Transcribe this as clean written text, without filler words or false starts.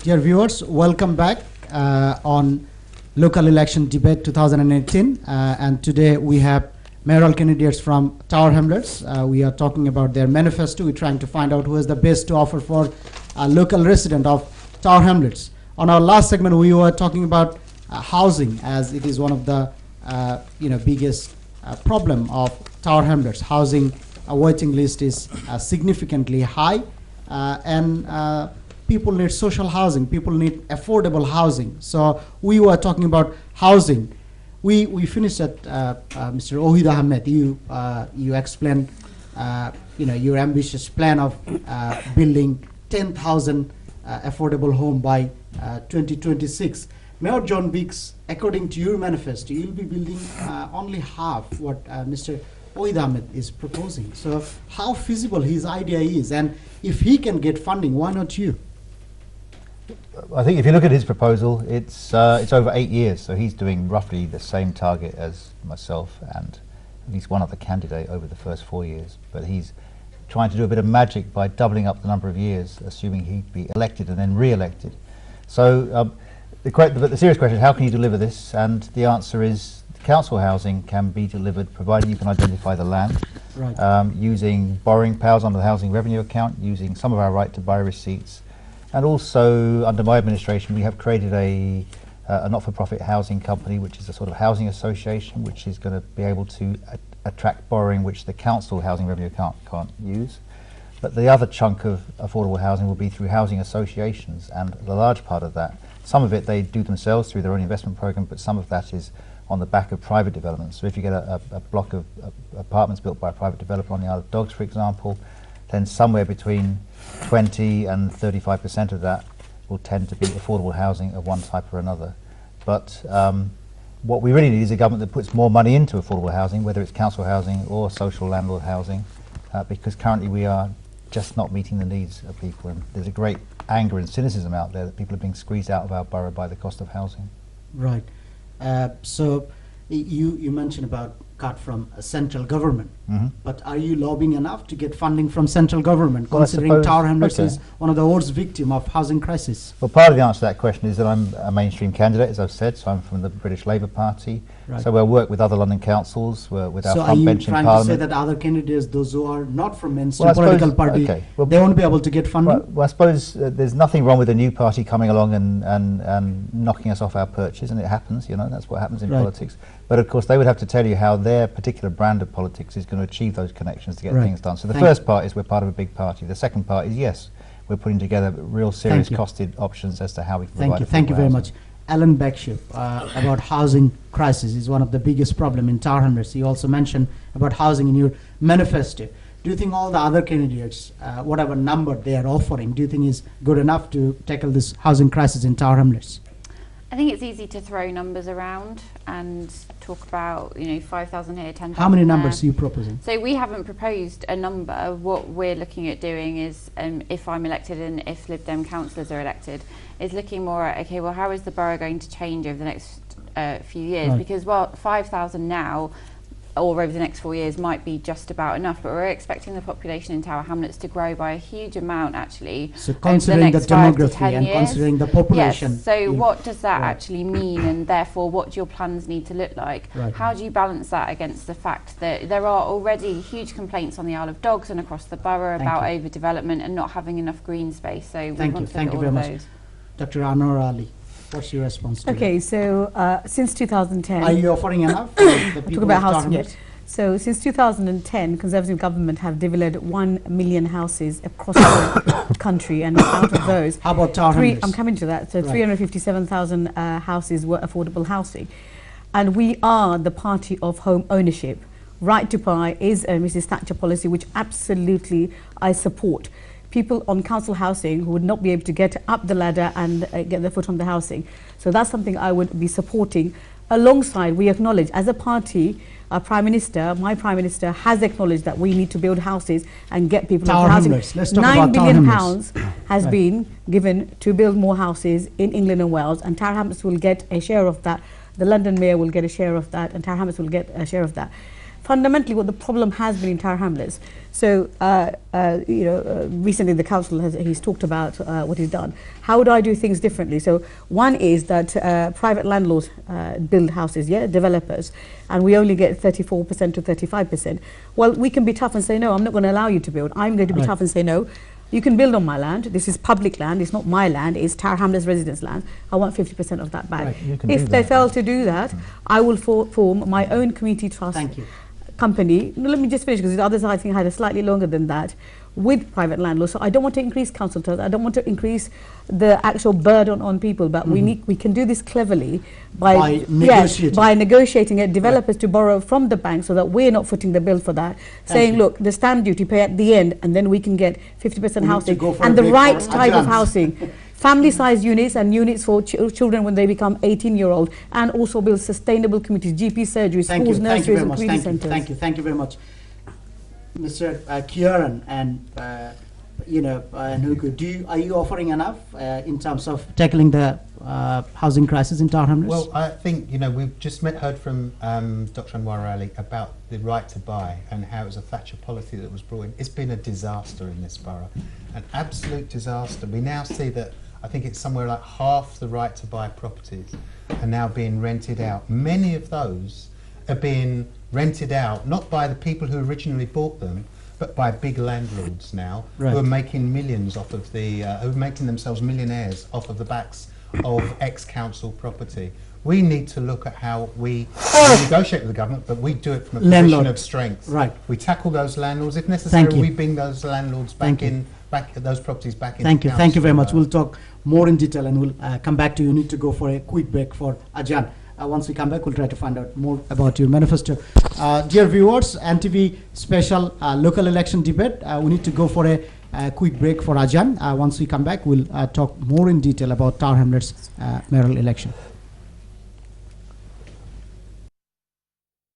Dear viewers, welcome back on local election debate 2018, and today we have mayoral candidates from Tower Hamlets. We are talking about their manifesto. We're trying to find out who is the best to offer for a local resident of Tower Hamlets. On our last segment, we were talking about housing, as it is one of the biggest problem of Tower Hamlets. Housing waiting list is significantly high, and people need social housing. People need affordable housing. So we were talking about housing. We finished at Mr. Ohid Ahmed. You explained your ambitious plan of building 10,000 affordable home by 2026. Mayor John Biggs, according to your manifesto, you'll be building only half what Mr. Ohid Ahmed is proposing. So how feasible his idea is, and if he can get funding, why not you? I think if you look at his proposal, it's over 8 years, so he's doing roughly the same target as myself and at least one other candidate over the first 4 years. But he's trying to do a bit of magic by doubling up the number of years, assuming he'd be elected and then re-elected. So the serious question is, how can you deliver this? And the answer is, council housing can be delivered provided you can identify the land, right, using borrowing powers under the housing revenue account, using some of our right to buy receipts. And also, under my administration, we have created a not-for-profit housing company, which is a sort of housing association, which is going to be able to attract borrowing which the council housing revenue account can't use. But the other chunk of affordable housing will be through housing associations, and the large part of that, some of it they do themselves through their own investment program, but some of that is on the back of private development. So if you get a block of apartments built by a private developer on the Isle of Dogs, for example, then somewhere between 20 and 35% of that will tend to be affordable housing of one type or another. But what we really need is a government that puts more money into affordable housing, whether it's council housing or social landlord housing, because currently we are just not meeting the needs of people, and there's a great anger and cynicism out there that people are being squeezed out of our borough by the cost of housing. Right. So you mentioned about cut from central government, but are you lobbying enough to get funding from central government, considering Tower Hamlets is one of the worst victims of housing crisis? Well, part of the answer to that question is that I'm a mainstream candidate, as I've said, so I'm from the British Labour Party. Right. So we'll work with other London councils, with our front bench in Parliament. So are you trying to say that other candidates, those who are not from mainstream political party, they won't be able to get funding? Well, I suppose there's nothing wrong with a new party coming along and knocking us off our perches, and it happens, that's what happens in politics. But of course, they would have to tell you how their particular brand of politics is going to achieve those connections to get things done. So the first part is we're part of a big party. The second part is, yes, we're putting together real serious costed options as to how we can provide. Thank you very much. Alan Beckship, about housing crisis is one of the biggest problem in Tower Hamlets. You also mentioned about housing in your manifesto. Do you think all the other candidates, whatever number they are offering, do you think is good enough to tackle this housing crisis in Tower Hamlets? I think it's easy to throw numbers around and talk about, 5,000 here, 10,000 How many numbers are you proposing? So we haven't proposed a number. What we're looking at doing is, if I'm elected and if Lib Dem councillors are elected, is looking more at, okay, well, how is the borough going to change over the next few years? Right. Because, 5,000 now, or over the next 4 years, might be just about enough, but we're expecting the population in Tower Hamlets to grow by a huge amount, actually. So considering the demography and considering the population. Yes, so what does that actually mean, and therefore what do your plans need to look like? Right. How do you balance that against the fact that there are already huge complaints on the Isle of Dogs and across the borough about overdevelopment and not having enough green space? So we want to look at all of those. Dr. Anwar Ali, what's your response to that? So since 2010... Are you offering enough for the people about housing yet? So since 2010, Conservative government have delivered 1 million houses across the country, and out of those... How about Tower Hamlets? I'm coming to that. So 357,000 houses were affordable housing. And we are the party of home ownership. Right to buy is a Mrs. Thatcher policy, which absolutely I support. People on council housing who would not be able to get up the ladder and get their foot on the housing. So that's something I would be supporting. Alongside, we acknowledge as a party, our Prime Minister, my Prime Minister, has acknowledged that we need to build houses and get people into housing. Let's talk about £9 billion has been given to build more houses in England and Wales, and Tower Hamlets will get a share of that. The London Mayor will get a share of that, and Tower Hamlets will get a share of that. fundamentally what the problem has been in Tower Hamlets. So, recently the council he's talked about what he's done. How would I do things differently? So, one is that private landlords build houses, developers, and we only get 34% to 35%. Well, we can be tough and say, no, I'm not going to allow you to build. I'm going to be tough and say, no, you can build on my land. This is public land. It's not my land. It's Tower Hamlets residents' land. I want 50% of that back. Right, if they fail to do that, I will form my own community trust company. No, let me just finish, because the others I think had a slightly longer than that, with private landlords. So I don't want to increase council tax. I don't want to increase the actual burden on people, but we can do this cleverly by negotiating it, developers to borrow from the bank, so that we're not footing the bill for that, saying, look, the stamp duty pay at the end, and then we can get 50% housing and the right type of housing. Family-sized units and units for children when they become 18-year-old, and also build sustainable communities, GP surgeries, schools, nurseries, and community centres. Thank you very much. Mr. Kieran and Nuku, are you offering enough in terms of tackling the housing crisis in Tower Hamlets? Well, I think we've just heard from Dr. Anwar Ali about the right to buy and how it was a Thatcher policy that was brought in. It's been a disaster in this borough, an absolute disaster. We now see that I think it's somewhere like half the right to buy properties are now being rented out. Many of those are being rented out not by the people who originally bought them, but by big landlords now, who are making millions off of who are making themselves millionaires off of the backs of ex-council property. We need to look at how we negotiate with the government, but we do it from a position of strength. Right. We tackle those landlords. If necessary, we bring those landlords back those properties back in. Thank you very much. We'll talk more in detail, and we'll come back to you. Need to go for a quick break for Ajan. Once we come back, we'll try to find out more about your manifesto. Dear viewers, NTV special local election debate. We need to go for a quick break for Ajan. Once we come back, we'll talk more in detail about Tower Hamlets mayoral election.